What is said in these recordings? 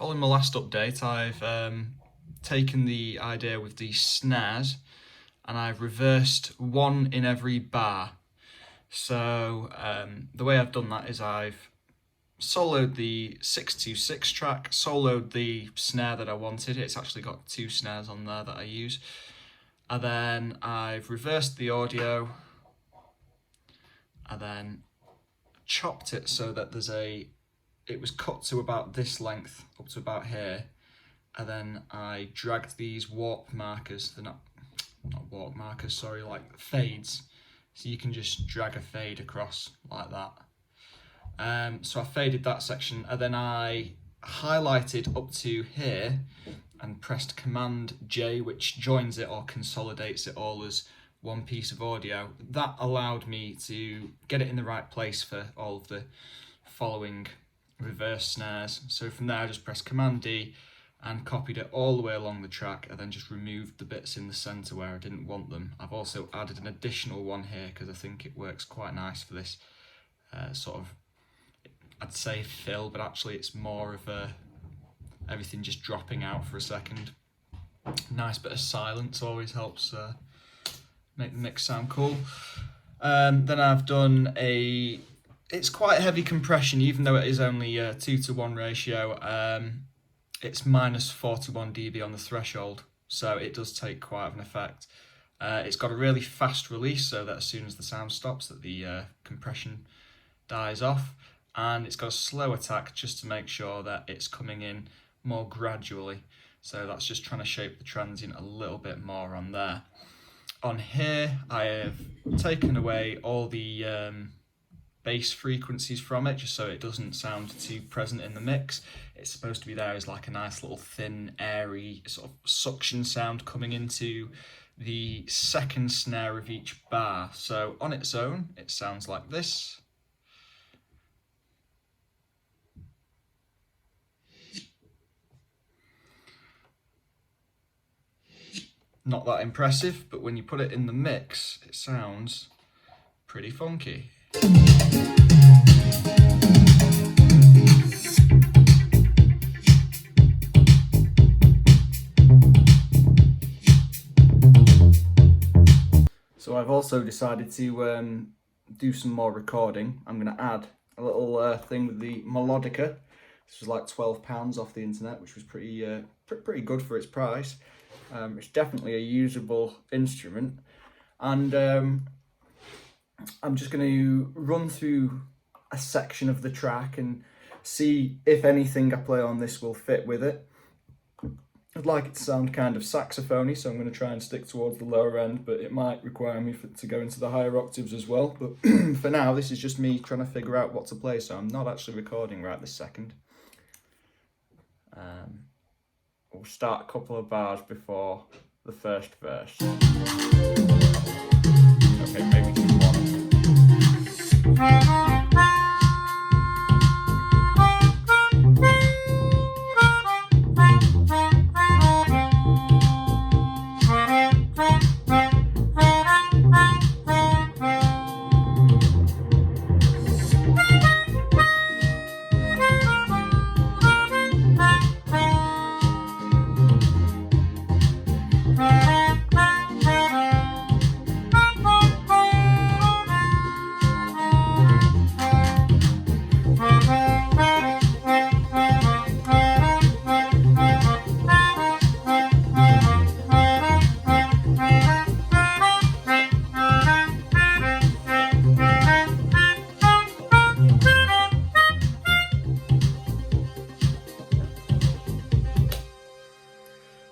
Following my last update, I've taken the idea with the snares and I've reversed one in every bar. So the way I've done that is I've soloed the 626 track, soloed the snare that I wanted. It's actually got two snares on there that I use. And then I've reversed the audio and then chopped it so that it was cut to about this length, up to about here. And then I dragged these warp markers, they're not warp markers, sorry, like fades. So you can just drag a fade across like that. So I faded that section and then I highlighted up to here and pressed Command J, which joins it or consolidates it all as one piece of audio. That allowed me to get it in the right place for all of the following reverse snares. So from there I just pressed Command D and copied it all the way along the track and then just removed the bits in the centre where I didn't want them. I've also added an additional one here because I think it works quite nice for this sort of, I'd say fill, but actually it's more of everything just dropping out for a second. Nice bit of silence always helps make the mix sound cool. Then I've done it's quite heavy compression, even though it is only a 2:1 ratio. It's minus 41 dB on the threshold, so it does take quite an effect. It's got a really fast release, so that as soon as the sound stops, that the compression dies off, and it's got a slow attack just to make sure that it's coming in more gradually. So that's just trying to shape the transient a little bit more on there. On here, I have taken away all the bass frequencies from it, just so it doesn't sound too present in the mix. It's supposed to be there as like a nice little thin, airy sort of suction sound coming into the second snare of each bar. So on its own, it sounds like this. Not that impressive, but when you put it in the mix, it sounds pretty funky. So I've also decided to do some more recording. I'm going to add a little thing with the melodica. This was like £12 off the internet, which was pretty good for its price. It's definitely a usable instrument, and I'm just going to run through a section of the track and see if anything I play on this will fit with it. I'd like it to sound kind of saxophony, so I'm going to try and stick towards the lower end, but it might require me to go into the higher octaves as well. But for now, this is just me trying to figure out what to play, so I'm not actually recording right this second. We'll start a couple of bars before the first verse. Okay, maybe just one.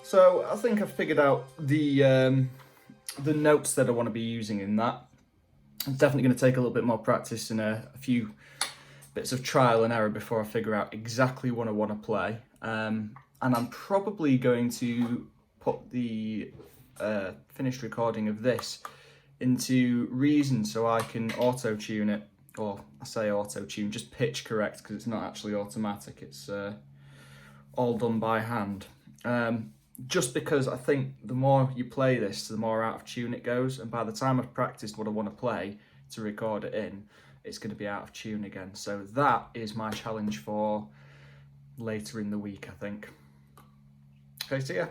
So I think I've figured out the notes that I want to be using in that. It's definitely going to take a little bit more practice and a few bits of trial and error before I figure out exactly what I want to play. And I'm probably going to put the finished recording of this into Reason so I can auto-tune it, or I say auto-tune, just pitch correct, because it's not actually automatic, it's all done by hand. Just because I think the more you play this, the more out of tune it goes, and by the time I've practiced what I want to play to record it in, it's going to be out of tune again. So that is my challenge for later in the week, I think. Okay, so yeah,